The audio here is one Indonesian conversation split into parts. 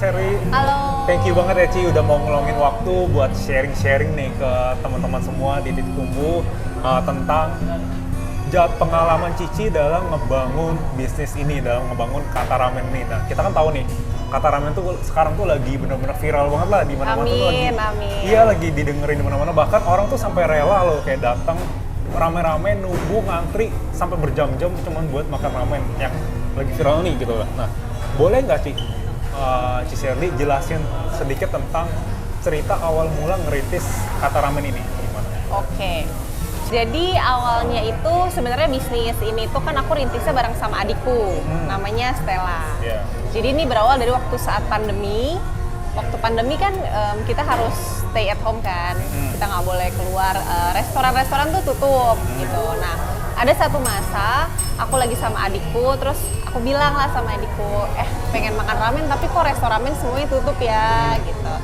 Sherry. Halo. Thank you banget ya Ci udah mau ngeluangin waktu buat sharing-sharing nih ke teman-teman semua di Titik Tumbuh tentang pengalaman Cici dalam ngebangun bisnis ini, dalam ngebangun Kata Ramen ini. Nah, kita kan tahu nih, Kata Ramen tuh sekarang tuh lagi bener-bener viral banget lah di mana-mana tuh lagi. Amin. Iya, lagi didengerin di mana-mana. Bahkan orang tuh sampai rela loh kayak datang rame-rame nunggu ngantri sampai berjam-jam cuman buat makan ramen yang lagi viral nih gitu lah. Nah, boleh nggak Ci Sherly jelasin sedikit tentang cerita awal mula ngerintis Kata Ramen ini gimana? Oke. Jadi awalnya itu sebenarnya bisnis ini tuh kan aku rintisnya bareng sama adikku, namanya Stella. Yeah. Jadi ini berawal dari waktu saat pandemi. Waktu pandemi kan kita harus stay at home kan, kita nggak boleh keluar. Restoran-restoran tuh tutup gitu. Nah, ada satu masa aku lagi sama adikku, terus aku bilang lah sama adikku, pengen makan ramen tapi kok restoran ramen semuanya tutup ya gitu.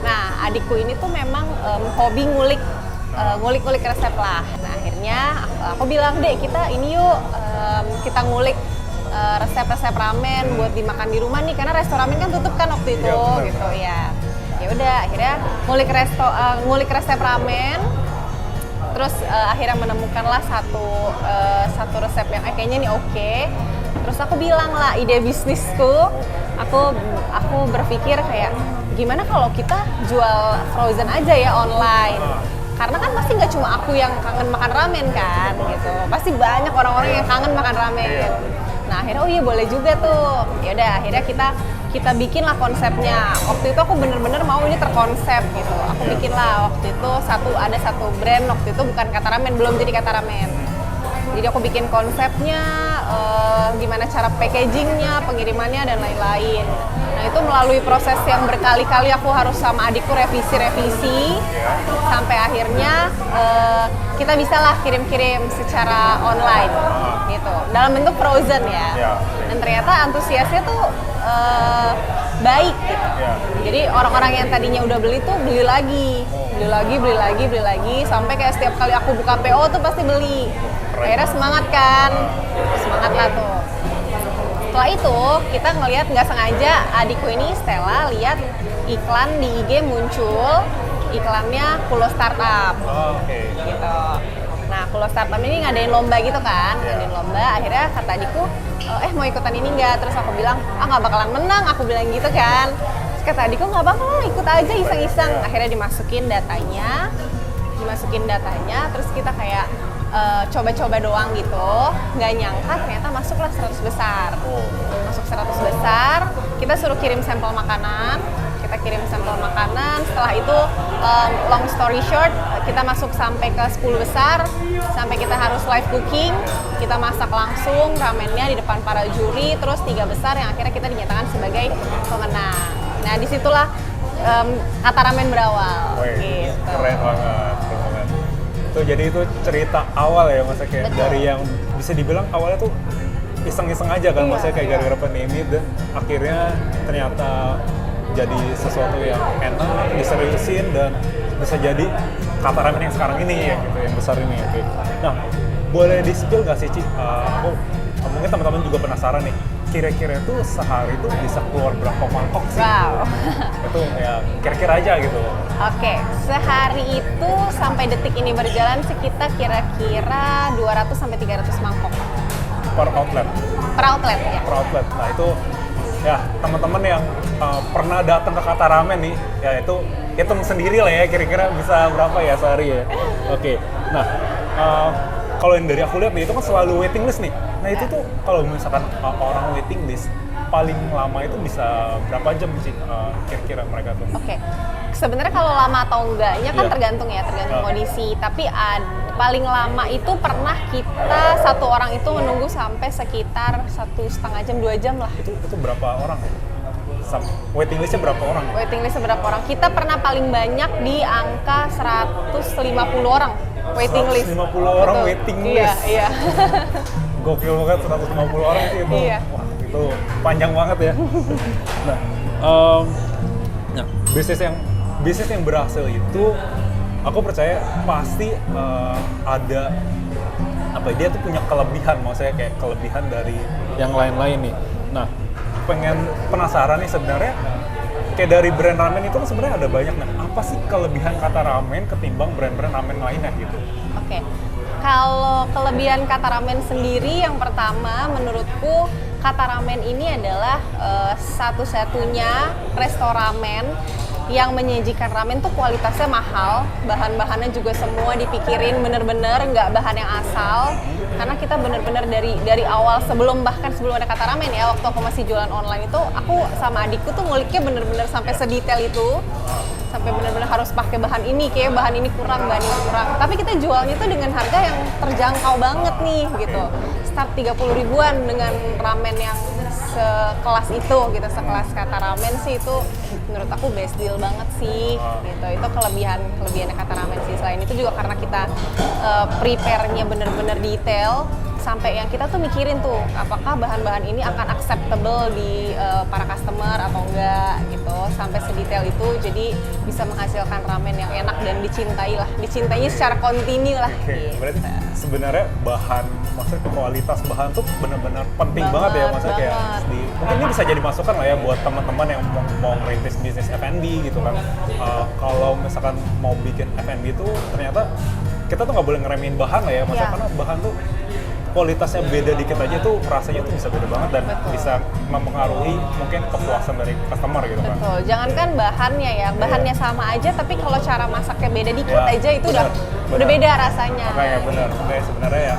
Nah, adikku ini tuh memang hobi ngulik-ngulik resep lah. Nah, akhirnya aku bilang, "Dek, kita ini yuk kita ngulik resep-resep ramen buat dimakan di rumah nih, karena restoran ramen kan tutup kan waktu itu." Ya, gitu ya. Ya udah, akhirnya ngulik resep ramen. Terus akhirnya menemukanlah satu resep yang kayaknya nih oke. Terus aku bilang lah ide bisnisku. Aku berpikir kayak gimana kalau kita jual frozen aja ya online. Karena kan pasti nggak cuma aku yang kangen makan ramen kan gitu. Pasti banyak orang-orang yang kangen makan ramen. Nah, akhirnya oh iya boleh juga tuh. Ya udah, akhirnya kita bikin lah konsepnya. Waktu itu aku bener-bener mau ini terkonsep gitu. Aku bikin lah waktu itu ada satu brand waktu itu bukan Kata Ramen, belum jadi Kata Ramen. Jadi aku bikin konsepnya, gimana cara packagingnya, pengirimannya dan lain-lain. Nah, itu melalui proses yang berkali-kali aku harus sama adikku revisi sampai akhirnya kita bisa lah kirim-kirim secara online gitu, dalam bentuk frozen ya. Dan ternyata antusiasnya tuh baik gitu. Jadi orang-orang yang tadinya udah beli tuh beli lagi sampai kayak setiap kali aku buka PO tuh pasti beli. Akhirnya semangat lah tuh. Setelah itu kita ngelihat nggak sengaja adikku ini Stella lihat iklan di IG muncul iklannya Kulo Startup. Gitu. Nah, Kulo Startup ini ngadain lomba gitu kan, ngadain lomba. Akhirnya kata adikku, mau ikutan ini nggak? Terus aku bilang, nggak bakalan menang. Aku bilang gitu kan. Terus kata adikku nggak apa-apa lah, ikut aja iseng-iseng. Akhirnya dimasukin datanya. Terus kita kayak coba-coba doang gitu, nggak nyangka ternyata masuklah 100 besar. Masuk 100 besar, kita suruh kirim sampel makanan. Setelah itu long story short, kita masuk sampai ke 10 besar, sampai kita harus live cooking, kita masak langsung ramennya di depan para juri, terus 3 besar yang akhirnya kita dinyatakan sebagai pemenang. Nah, disitulah Kata Ramen berawal. Gitu. Keren banget. Jadi itu cerita awal ya, maksudnya kayak dari yang bisa dibilang awalnya tuh iseng-iseng aja kan, maksudnya kayak gara-gara pandemi dan akhirnya ternyata jadi sesuatu yang enak, diseriusin dan bisa jadi Kata Ramen yang sekarang ini ya gitu, yang besar ini. Oke. Nah, boleh di-spill nggak sih Ci? Mungkin teman-teman juga penasaran nih, kira-kira tuh sehari tuh bisa keluar berapa mangkok sih? Wow. Itu ya kira-kira aja gitu. Oke, sehari itu sampai detik ini berjalan sekitar kira-kira 200 sampai 300 mangkok. Per outlet? Per outlet, ya. Per outlet. Nah itu ya teman-teman yang pernah datang ke Kata Ramen nih, ya itu hitung sendiri lah ya kira-kira bisa berapa ya sehari ya. Oke. Nah kalau yang dari aku lihat nih itu kan selalu waiting list nih. Nah itu tuh kalau misalkan orang waiting list paling lama itu bisa berapa jam sih kira-kira mereka tuh? Oke. Sebenarnya kalau lama atau enggaknya kan tergantung kondisi. Tapi paling lama itu pernah kita satu orang itu menunggu sampai sekitar 1,5 jam, 2 jam lah. Itu berapa orang? Waiting listnya berapa orang? Waiting listnya berapa orang? Kita pernah paling banyak di angka 150 orang waiting list. 150 orang waiting list? Iya. Gokil banget 150 orang sih itu. Iya. Wah, itu panjang banget ya. Nah, bisnis yang berhasil itu aku percaya pasti ada dia tuh punya kelebihan, maksudnya kayak kelebihan dari yang lain-lain nih. Nah, penasaran nih sebenarnya kayak dari brand ramen itu kan sebenarnya ada banyak. Nah, apa sih kelebihan kata ramen ketimbang brand-brand ramen lainnya gitu? Oke. Kalau kelebihan kata ramen sendiri, yang pertama menurutku kata ramen ini adalah satu-satunya restoran yang menyajikan ramen tuh kualitasnya mahal, bahan-bahannya juga semua dipikirin bener-bener, nggak bahan yang asal. Karena kita bener-bener dari awal sebelum ada kata ramen ya, waktu aku masih jualan online itu, aku sama adikku tuh nguliknya bener-bener sampai sedetail itu, sampai bener-bener harus pakai bahan ini, kayak bahan ini kurang, bahan ini kurang. Tapi kita jualnya tuh dengan harga yang terjangkau banget nih gitu. Start 30 ribuan dengan ramen yang sekelas itu gitu, sekelas kata ramen sih itu menurut aku best deal banget sih gitu. Itu kelebihannya kata ramen sih. Selain itu juga karena kita prepare-nya bener-bener detail, sampai yang kita tuh mikirin tuh apakah bahan-bahan ini akan acceptable di para customer atau enggak gitu, sampai sedetail itu, jadi bisa menghasilkan ramen yang enak dan dicintainya secara kontinu lah. Gitu. Berarti sebenarnya maksudnya kualitas bahan tuh benar-benar penting banget ya, maksudnya kayak mungkin ini bisa jadi masukan lah ya buat teman-teman yang mau merintis bisnis F&B gitu kan. Kalau misalkan mau bikin F&B itu ternyata kita tuh nggak boleh ngeremehin bahan lah ya, maksudnya karena bahan tuh kualitasnya beda dikit aja tuh rasanya tuh bisa beda banget dan bisa mempengaruhi mungkin kepuasan dari customer gitu kan. Betul, jangankan bahannya ya, bahannya sama aja tapi kalau cara masaknya beda dikit aja itu udah beda rasanya. Makanya benar, sebenarnya ya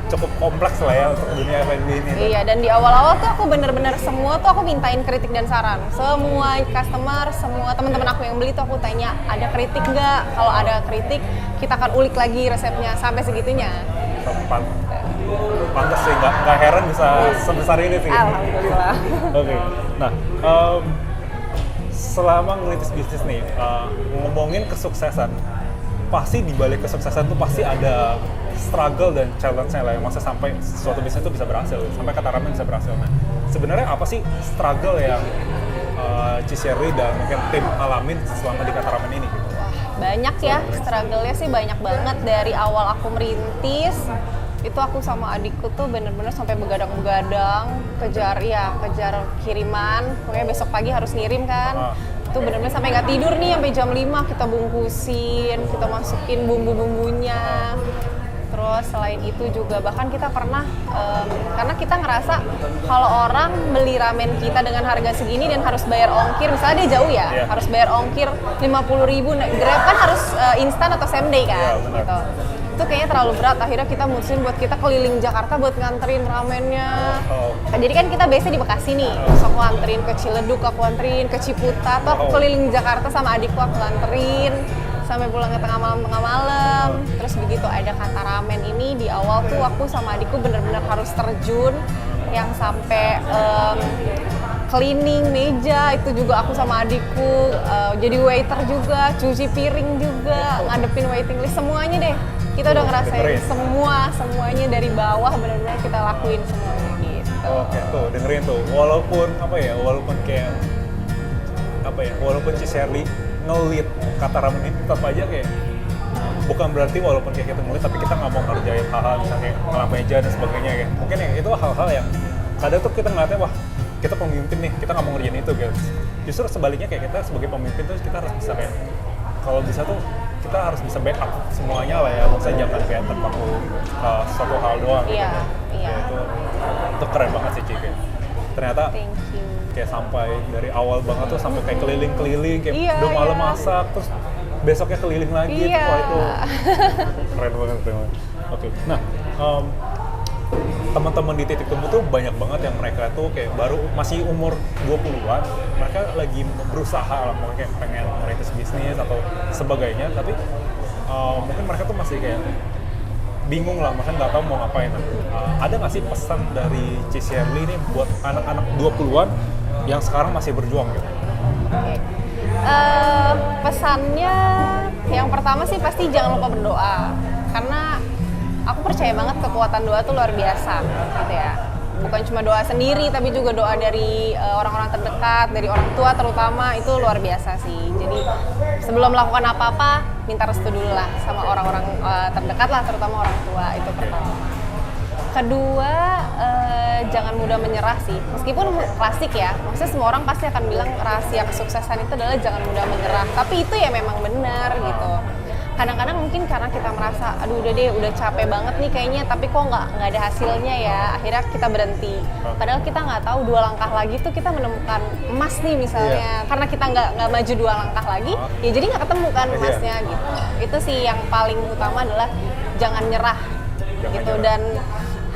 cukup kompleks lah ya untuk dunia F&B ini. Iya, dan di awal-awal tuh aku bener-bener semua tuh aku mintain kritik dan saran. Semua customer, semua teman-teman aku yang beli tuh aku tanya, ada kritik nggak? Kalau ada kritik, kita akan ulik lagi resepnya sampai segitunya. Pantes sih, nggak heran bisa sebesar ini sih. Alhamdulillah. Oke. Nah, selama ngelitis bisnis nih, ngomongin kesuksesan, pasti di balik kesuksesan tuh pasti ada struggle dan challenge-nya lah yang masa sampai suatu bisnis itu bisa berhasil, sampai kata ramen bisa berhasil. Nah, sebenarnya apa sih struggle yang Cisherly dan mungkin tim alamin selama di kata ramen ini? Gitu? Wah, banyak ya, struggle-nya sih banyak banget. Dari awal aku merintis, itu aku sama adikku tuh bener-bener sampai begadang-begadang, kejar kiriman, pokoknya besok pagi harus ngirim kan. Itu bener-bener sampai nggak tidur nih, sampai jam 5 kita bungkusin, kita masukin bumbu-bumbunya. Terus selain itu juga bahkan kita pernah, karena kita ngerasa kalau orang beli ramen kita dengan harga segini dan harus bayar ongkir, misalnya dia jauh ya, harus bayar ongkir 50.000, Grab kan harus instan atau same day kan, gitu. Itu kayaknya terlalu berat, akhirnya kita mutusin buat kita keliling Jakarta buat nganterin ramennya. Jadi kan kita biasanya di Bekasi nih, terus aku anterin ke Ciledug, aku anterin ke Ciputat, atau aku keliling Jakarta sama adikku aku anterin sampai pulang ke tengah malam. Terus begitu ada kata ramen ini, di awal tuh aku sama adikku bener-bener harus terjun, yang sampai cleaning meja itu juga aku sama adikku, jadi waiter juga, cuci piring juga, ngadepin waiting list, semuanya deh. Kita udah ngerasain semuanya dari bawah, benar-benar kita lakuin semuanya gitu. Oke, tuh dengerin tuh, walaupun Cisherly nge-lead kata ramen ini, tetap aja kayak bukan berarti walaupun kayak kita nge-lead tapi kita nggak mau ngerjain hal-hal misalnya kayak ngelap meja dan sebagainya ya. Mungkin ya itu hal-hal yang kadang tuh kita ngeliatnya, wah kita pemimpin nih, kita nggak mau ngerjain itu gitu. Justru sebaliknya kayak kita sebagai pemimpin tuh kita harus bisa kayak, kalau bisa tuh kita harus bisa backup semuanya lah ya, maksudnya jangan kayak terpaku suatu hal doang. Iya, gitu. iya. Itu keren banget sih Cik. Ternyata Thank you. kayak sampai dari awal banget tuh sampai kayak keliling-keliling, kayak udah malam masak, terus besoknya keliling lagi. Wah itu keren banget. Oke. Nah, teman-teman di Titik Temu tuh banyak banget yang mereka tuh kayak baru masih umur 20-an, mereka lagi berusaha lah, mungkin kayak pengen merintis bisnis atau sebagainya, tapi mungkin mereka tuh masih kayak bingung lah, maksudnya nggak tahu mau ngapain. Ada nggak sih pesan dari Cisherly ini buat anak-anak 20-an yang sekarang masih berjuang gitu? Okay. Pesannya yang pertama sih pasti jangan lupa berdoa, karena aku percaya banget kekuatan doa tuh luar biasa gitu ya. Bukan cuma doa sendiri tapi juga doa dari orang-orang terdekat, dari orang tua terutama, itu luar biasa sih. Jadi sebelum melakukan apa-apa minta restu dulu lah sama orang-orang terdekat lah, terutama orang tua, itu pertama. Kedua, jangan mudah menyerah sih. Meskipun klasik ya, maksudnya semua orang pasti akan bilang rahasia kesuksesan itu adalah jangan mudah menyerah. Tapi itu ya memang benar gitu. Kadang-kadang mungkin karena kita merasa, aduh udah deh, udah capek banget nih kayaknya, tapi kok nggak ada hasilnya ya, akhirnya kita berhenti. Padahal kita nggak tahu 2 langkah lagi tuh kita menemukan emas nih misalnya. Karena kita nggak maju 2 langkah lagi, ya jadi nggak ketemu kan emasnya gitu. Itu sih yang paling utama adalah jangan nyerah gitu. Dan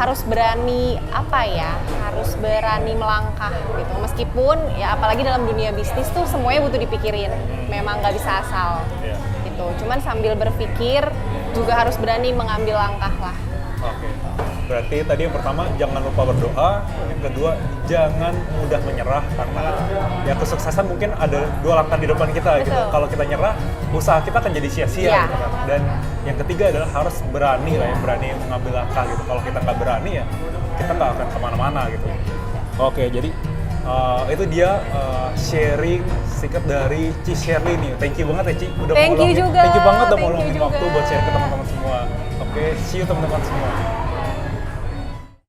harus berani harus berani melangkah gitu. Meskipun ya apalagi dalam dunia bisnis tuh semuanya butuh dipikirin, memang nggak bisa asal gitu. Cuman sambil berpikir juga harus berani mengambil langkah lah. Oke. Berarti tadi yang pertama jangan lupa berdoa, yang kedua jangan mudah menyerah karena ya kesuksesan mungkin ada 2 langkah di depan kita gitu. Kalau kita nyerah, usaha kita akan jadi sia-sia gitu kan. Dan yang ketiga adalah harus berani berani mengambil langkah gitu. Kalau kita nggak berani ya kita nggak akan kemana-mana gitu. Oke, jadi itu dia sharing secret dari Ci Sherly nih. Thank you banget ya Ci, udah Thank you banget udah juga. meluangin waktu buat share ke teman-teman semua. Oke, see you teman-teman semua.